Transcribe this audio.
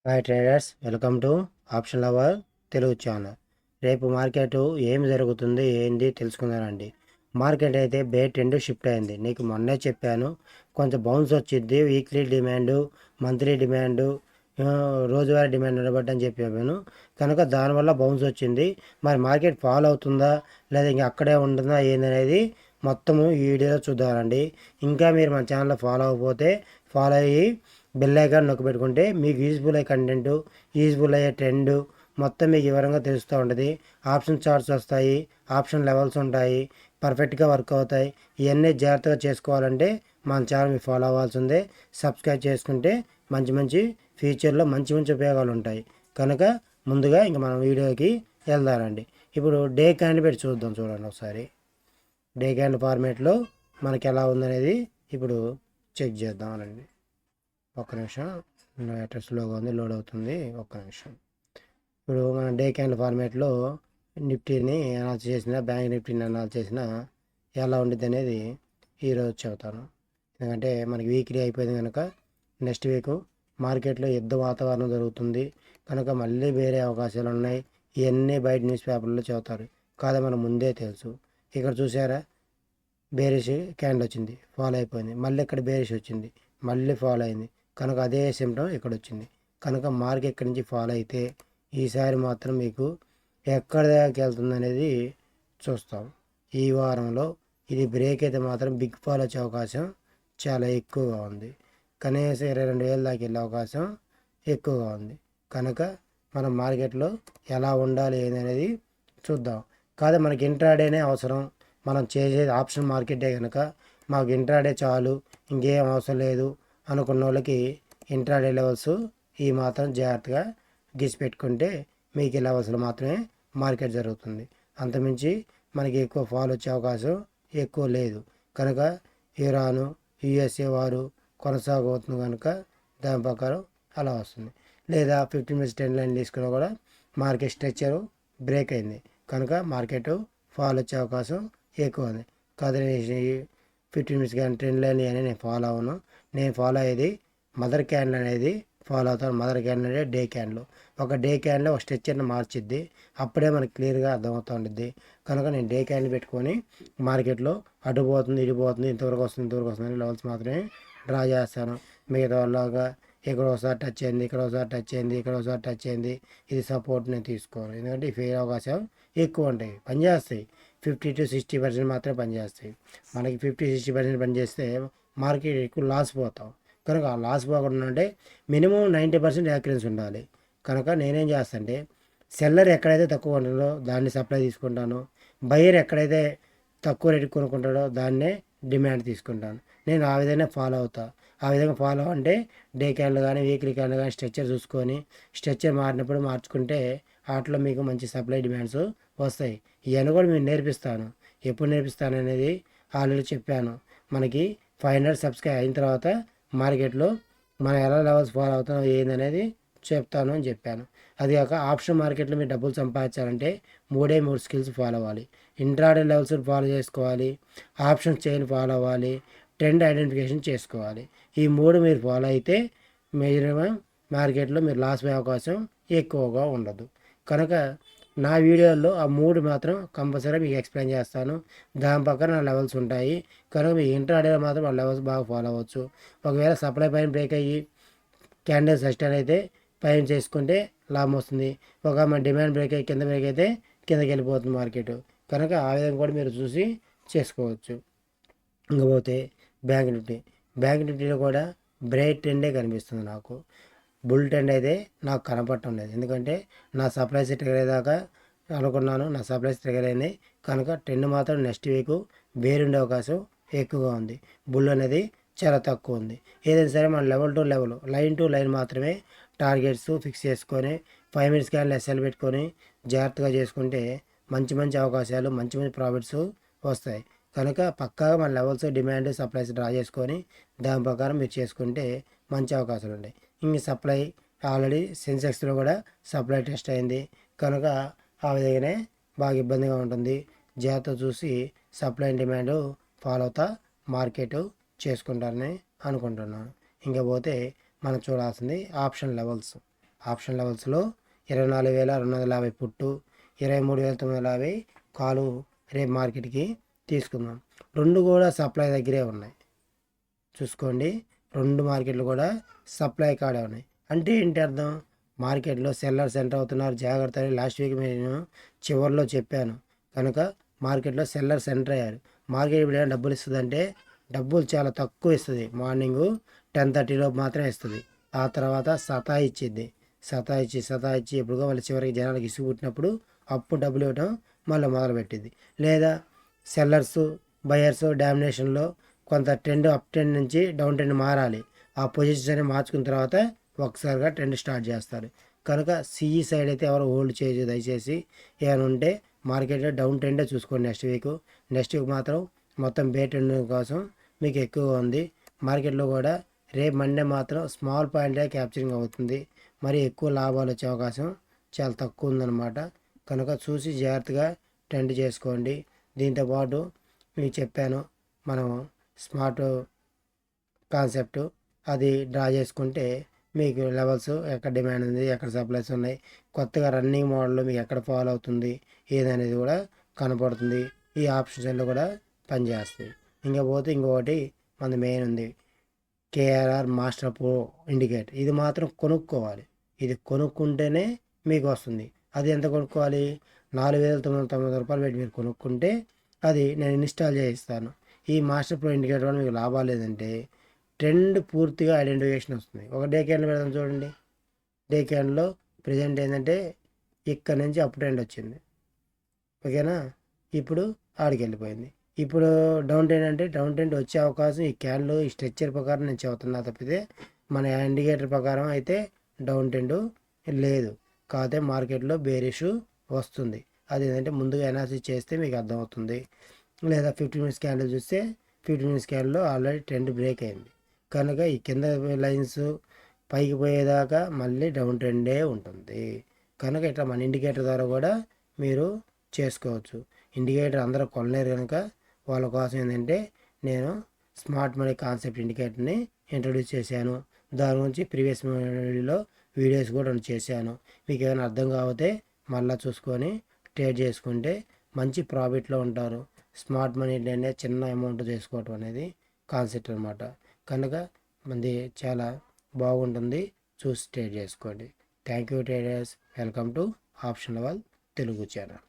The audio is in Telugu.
Hi traders, welcome to option lover Telugu channel. రేపు మార్కెట్ ఏం జరుగుతుంది ఏంటి తెలుసుకుందానండి. మార్కెట్ అయితే బే ట్రెండ్ షిఫ్ట్ అయింది. నీకు మొన్నే చెప్పాను, కొంచెం బౌన్స్ వచ్చింది. వీక్లీ డిమాండు, మంత్లీ డిమాండు, రోజువారీ డిమాండ్ ఉండబట్టి అని చెప్పాను. కనుక దానివల్ల బౌన్స్ వచ్చింది. మరి మార్కెట్ ఫాలో అవుతుందా లేదా ఇంకా అక్కడే ఉంటుందా ఏందనేది మొత్తము ఈ వీడియోలో చూద్దామండి. ఇంకా మీరు మన ఛానల్లో ఫాలో అవ్వకపోతే ఫాలో అయ్యి బెల్ ఐకాన్ నొక్కి పెట్టుకుంటే మీకు యూజ్ఫుల్ అయ్యే కంటెంట్, యూజ్ఫుల్ అయ్యే ట్రెండ్ మొత్తం మీకు వివరంగా తెలుస్తూ ఉంటుంది. ఆప్షన్ చార్ట్స్ వస్తాయి, ఆప్షన్ లెవెల్స్ ఉంటాయి, పర్ఫెక్ట్గా వర్క్ అవుతాయి. ఇవన్నీ జాగ్రత్తగా చేసుకోవాలంటే మన ఛానల్ మీరు ఫాలో అవ్వాల్సిందే. సబ్స్క్రైబ్ చేసుకుంటే మంచి మంచి ఫ్యూచర్లో మంచి మంచి ఉపయోగాలు ఉంటాయి. కనుక ముందుగా ఇంక మనం వీడియోకి వెళ్దామండి. ఇప్పుడు డే క్యాండిల్ పెట్టి చూద్దాం. చూడండి ఒకసారి డే క్యాండిల్ ఫార్మేట్లో మనకి ఎలా ఉందనేది ఇప్పుడు చెక్ చేద్దామనండి. ఒక్క నిమిషం, అడ్రస్ స్లోగా ఉంది, లోడ్ అవుతుంది. ఒక్క నిమిషం. ఇప్పుడు మన డే క్యాండిల్ ఫార్మేట్లో నిఫ్టీని అనాలిసిస్ చేసిన, బ్యాంక్ నిఫ్టీని అనాలిసిస్ చేసిన ఎలా ఉండిద్ది అనేది ఈరోజు చెబుతాను. ఎందుకంటే మనకి వీక్లీ అయిపోయింది కనుక నెక్స్ట్ వీక్ మార్కెట్లో యుద్ధ వాతావరణం జరుగుతుంది కనుక మళ్ళీ వేరే అవకాశాలు ఉన్నాయి. ఇవన్నీ బయట న్యూస్ పేపర్లో చెబుతారు కాదా, మనం ముందే తెలుసు. ఇక్కడ చూసారా, బేరిష్ క్యాండిల్ వచ్చింది, ఫాలో అయిపోయింది. మళ్ళీ ఇక్కడ బేరిష్ వచ్చింది, మళ్ళీ ఫాలో అయింది. కనుక అదే సిమ్టమ్ ఇక్కడ వచ్చింది. కనుక మార్కెట్ ఇక్కడి నుంచి ఫాలో అయితే ఈసారి మాత్రం మీకు ఎక్కడ దాకా వెళ్తుంది అనేది చూస్తాం. ఈ వారంలో ఇది బ్రేక్ అయితే మాత్రం బిగ్ ఫాల్ వచ్చే అవకాశం చాలా ఎక్కువగా ఉంది. కనీసం 22,000 దాకా వెళ్ళే అవకాశం ఎక్కువగా ఉంది. కనుక మనం మార్కెట్లో ఎలా ఉండాలి ఏందనేది చూద్దాం. కాదు, మనకి ఇంట్రాడేనే అవసరం, మనం చేసేది ఆప్షన్ మార్కెటే కనుక మాకు ఇంట్రాడే చాలు, ఇంకేం అవసరం లేదు అనుకున్న వాళ్ళకి ఇంట్రాడే లెవెల్స్ ఈ మాత్రం జాగ్రత్తగా గీసి పెట్టుకుంటే మీకు ఈ లెవెల్స్లో మాత్రమే మార్కెట్ జరుగుతుంది. అంతమించి మనకి ఎక్కువ ఫాల్ వచ్చే అవకాశం ఎక్కువ లేదు. కనుక ఇరాను, యుఎస్ఏ వారు కొనసాగవుతుంది కనుక దాని ప్రకారం అలా వస్తుంది. లేదా 15 మినిట్స్ ట్రెండ్ లైన్ తీసుకున్నా కూడా మార్కెట్ స్ట్రక్చర్ బ్రేక్ అయింది కనుక మార్కెట్ ఫాల్ వచ్చే అవకాశం ఎక్కువ ఉంది. కాదు, 15 మినిట్స్ కానీ ట్రెండ్ లైన్ అని నేను ఫాలో అవ్వను. నేను ఫాలో అయ్యేది మదర్ క్యాండిల్ అనేది ఫాలో అవుతాను. మదర్ క్యాండిల్ అనేది డే క్యాండిల్. ఒక డే క్యాండిల్ ఒక స్ట్రక్చర్ని మార్చిద్ది, అప్పుడే మనకు క్లియర్గా అర్థమవుతూ ఉంటుంది. కనుక నేను డే క్యాండిల్ పెట్టుకొని మార్కెట్లో అడ్డుపోతుంది, ఇడిపోతుంది, ఇంతవరకు వస్తుంది, ఇంతవరకు వస్తుంది లెవెల్స్ మాత్రమే డ్రా చేస్తాను. మిగతా వాళ్ళగా ఇక్కడ ఒకసారి టచ్ అయింది, ఇక్కడ ఒకసారి టచ్ అయింది, ఇక్కడ ఒకసారి టచ్ అయింది, ఇది సపోర్ట్ నేను తీసుకోను. ఎందుకంటే ఈ ఫెయిల్ అవకాశం ఎక్కువ ఉంటాయి. పనిచేస్తాయి 50-60% మాత్రమే పనిచేస్తాయి. మనకి 50-60% పనిచేస్తే మార్కెట్ ఎక్కువ లాస్ పోతాం. కనుక ఆ లాస్ పోకుండా అంటే మినిమం 90% యాక్యురెన్సీ ఉండాలి. కనుక నేనేం చేస్తాను అంటే సెల్లర్ ఎక్కడైతే తక్కువ ఉంటుందో దాన్ని సప్లై తీసుకుంటాను, బయర్ ఎక్కడైతే తక్కువ రేటు కొనుక్కుంటాడో దాన్నే డిమాండ్ తీసుకుంటాను. నేను ఆ విధంగా ఫాలో అవుతా. ఆ విధంగా ఫాలో అంటే డే క్యాండిల్ కానీ వీక్లీ క్యాండిల్ కానీ స్ట్రక్చర్ చూసుకొని స్ట్రక్చర్ మారినప్పుడు మార్చుకుంటే వాటిలో మీకు మంచి సప్లై డిమాండ్స్ వస్తాయి. ఇవన్నీ కూడా నేను నేర్పిస్తాను. ఎప్పుడు నేర్పిస్తాను అనేది ఆల్రెడీ చెప్పాను. మనకి 500 సబ్స్క్రైబ్ అయిన తర్వాత మార్కెట్లో మనం ఎలా లెవెల్స్ ఫాలో అవుతాం ఏందనేది చెప్తాను అని చెప్పాను. అది కాక ఆప్షన్ మార్కెట్లో మీరు డబ్బులు సంపాదించాలంటే 3 స్కిల్స్ ఫాలో అవ్వాలి. ఇంట్రాడే లెవెల్స్ ఫాలో చేసుకోవాలి, ఆప్షన్ చైన్ ఫాలో అవ్వాలి, ట్రెండ్ ఐడెంటిఫికేషన్ చేసుకోవాలి. ఈ 3 మీరు ఫాలో అయితే మీరు మార్కెట్లో మీరు లాస్ అయ్యే అవకాశం ఎక్కువగా ఉండదు. కనుక నా వీడియోల్లో ఆ 3 మాత్రం కంపల్సరీ మీకు ఎక్స్ప్లెయిన్ చేస్తాను. దాని పక్కన నా లెవెల్స్ ఉంటాయి. కనుక మీ ఇంట్రాడేలో మాత్రం ఆ లెవెల్స్ బాగా ఫాలో అవ్వచ్చు. ఒకవేళ సప్లై పైన బ్రేక్ అయ్యి క్యాండిల్ సస్టైన్ అయితే పైన చేసుకుంటే లాభం వస్తుంది. ఒక మన డిమాండ్ బ్రేక్ అయ్యి కింద బ్రేక్ అయితే కిందకి వెళ్ళిపోతుంది మార్కెట్. కనుక ఆ విధంగా కూడా మీరు చూసి చేసుకోవచ్చు. ఇంకపోతే బ్యాంక్ నిఫ్టీలో కూడా బ్రేక్ ట్రెండే కనిపిస్తుంది నాకు. బుల్ ట్రెండ్ అయితే నాకు కనపడటం లేదు. ఎందుకంటే నా సప్లైస్ ట్రిగర్ అయ్యేదాకా అనుకున్నాను, నా సప్లైస్ ట్రిగర్ అయింది కనుక ట్రెండ్ మాత్రం నెక్స్ట్ వీక్ వేరుండే అవకాశం ఎక్కువగా ఉంది. బుల్ అనేది చాలా తక్కువ ఉంది. ఏదైనా సరే మన level to level, line to line మాత్రమే టార్గెట్స్ ఫిక్స్ చేసుకొని 5 మినిట్స్ క్యాండిల్ ఎస్ఎల్ పెట్టుకొని జాగ్రత్తగా చేసుకుంటే మంచి మంచి అవకాశాలు, మంచి మంచి ప్రాఫిట్స్ వస్తాయి. కనుక పక్కాగా మన లెవెల్స్ డిమాండ్ సప్లైస్ డ్రా చేసుకొని దాని ప్రకారం మీరు చేసుకుంటే మంచి అవకాశాలు ఉంటాయి. ఇంక సప్లై ఆల్రెడీ సెన్సెక్స్లో కూడా సప్లై టెస్ట్ అయింది కనుక ఆ విధంగానే బాగా ఇబ్బందిగా ఉంటుంది. జాగ్రత్త చూసి సప్లై అండ్ డిమాండ్ ఫాలో అవుతా మార్కెట్ చేసుకుంటారని అనుకుంటున్నాను. ఇంకా పోతే మనం చూడాల్సింది ఆప్షన్ లెవెల్స్. ఆప్షన్ లెవెల్స్లో 24,250 పుట్టు, 23,950 కాలు రేపు మార్కెట్కి తీసుకుందాం. రెండు కూడా సప్లై దగ్గరే ఉన్నాయి చూసుకోండి. రెండు మార్కెట్లు కూడా సప్లై కాడే ఉన్నాయి. అంటే ఏంటి అర్థం? మార్కెట్లో సెల్లర్స్ ఎంటర్ అవుతున్నారు, జాగ్రత్త అని లాస్ట్ వీక్ నేను చివరిలో చెప్పాను. కనుక మార్కెట్లో సెల్లర్స్ ఎంటర్ అయ్యారు. మార్కెట్ ఇప్పుడు ఏమైనా డబ్బులు ఇస్తుందంటే డబ్బులు చాలా తక్కువ ఇస్తుంది. మార్నింగు 10:30 మాత్రమే ఇస్తుంది. ఆ తర్వాత సతాయిచ్చి ఎప్పుడుగా మళ్ళీ చివరికి జనాలకు ఇసుగు పుట్టినప్పుడు అప్పుడు డబ్బులు ఇవ్వడం మళ్ళీ మొదలుపెట్టింది. లేదా సెల్లర్స్ బయర్స్ డామినేషన్లో కొంత అప్ ట్రెండ్ నుంచి డౌన్ ట్రెండ్ మారాలి. ఆ పొజిషన్స్ అని మార్చుకున్న తర్వాత ఒకసారిగా ట్రెండ్ స్టార్ట్ చేస్తారు. కనుక సిఈ సైడ్ అయితే ఎవరు హోల్డ్ చేయదు దయచేసి. ఏమైనా ఉంటే మార్కెట్లో డౌన్ ట్రెండే చూసుకోండి. నెక్స్ట్ వీక్ మాత్రం మొత్తం బే ట్రెండ్ కోసం మీకు ఎక్కువగా ఉంది. మార్కెట్లో కూడా రేపు మండే మాత్రం స్మాల్ పాయింటే క్యాప్చరింగ్ అవుతుంది. మరి ఎక్కువ లాభాలు వచ్చే అవకాశం చాలా తక్కువ ఉందన్నమాట. కనుక చూసి జాగ్రత్తగా ట్రెండ్ చేసుకోండి. దీంతోపాటు మీకు చెప్పాను మనం స్మార్ట్ కాన్సెప్ట్ అది డ్రా చేసుకుంటే మీకు లెవెల్స్ ఎక్కడ డిమాండ్ ఉంది, ఎక్కడ సప్లైస్ ఉన్నాయి, కొత్తగా రన్నింగ్ మోడల్లో మీకు ఎక్కడ ఫాలో అవుతుంది ఏదనేది కూడా కనపడుతుంది. ఈ ఆప్షన్స్లో కూడా పనిచేస్తాయి. ఇంకొకటి మన మెయిన్ ఉంది కేఆర్ఆర్ మాస్టర్ ప్రో ఇండికేటర్. ఇది మాత్రం కొనుక్కోవాలి. ఇది కొనుక్కుంటేనే మీకు వస్తుంది. అది ఎంత కొనుక్కోవాలి? 4,990 రూపాయలు పెట్టి మీరు కొనుక్కుంటే అది నేను ఇన్స్టాల్ చేయిస్తాను. ఈ మాస్టర్ ప్రో ఇండికేటర్ వల్ల మీకు లాభాలు లేదంటే ట్రెండ్ పూర్తిగా ఐడెంటిఫికేషన్ వస్తుంది. ఒక డే క్యాండిల్ పెడదాం చూడండి. డే క్యాండిల్లో ప్రజెంట్ ఏంటంటే ఇక్కడ నుంచి అప్ ట్రెండ్ వచ్చింది, ఓకేనా. ఇప్పుడు ఆడికి వెళ్ళిపోయింది. ఇప్పుడు డౌన్ ట్రెండ్ అంటే డౌన్ ట్రెండ్ వచ్చే అవకాశం ఈ క్యాండిల్ ఈ స్ట్రక్చర్ ప్రకారం నేను చెబుతున్నా తప్పితే మన ఇండికేటర్ ప్రకారం అయితే డౌన్ ట్రెండ్ లేదు. కాకపోతే మార్కెట్లో బేరిష్ వస్తుంది. అది ఏంటంటే ముందుగా అనాలిసిస్ చేస్తే మీకు అర్థమవుతుంది. లేదా 15 మినిట్స్ క్యాండిల్ చూస్తే 15 మినిట్స్ క్యాండిల్లో ఆల్రెడీ ట్రెండ్ బ్రేక్ అయింది. కనుక ఈ కింద లైన్స్ పైకి పోయేదాకా మళ్ళీ డౌన్ ట్రెండే ఉంటుంది. కనుక ఇట్లా మన ఇండికేటర్ ద్వారా కూడా మీరు చేసుకోవచ్చు. ఇండికేటర్ అందరూ కొనలేరు కనుక వాళ్ళ కోసం ఏంటంటే నేను స్మార్ట్ మనీ కాన్సెప్ట్ ఇండికేటర్ని ఇంట్రడ్యూస్ చేశాను. దాని గురించి ప్రీవియస్ వీడియోస్ కూడా చేశాను. మీకు ఏమైనా అర్థం కాకపోతే మళ్ళీ చూసుకొని ట్రేడ్ చేసుకుంటే మంచి ప్రాఫిట్లో ఉంటారు. స్మార్ట్ మనీ అంటే చిన్న అమౌంట్ చేసుకోవటం అనేది కాన్సెప్ట్ అనమాట. కనుక మంది చాలా బాగుంటుంది, చూసి ట్రేడ్ చేసుకోండి. Thank you traders. Welcome to option level Telugu channel.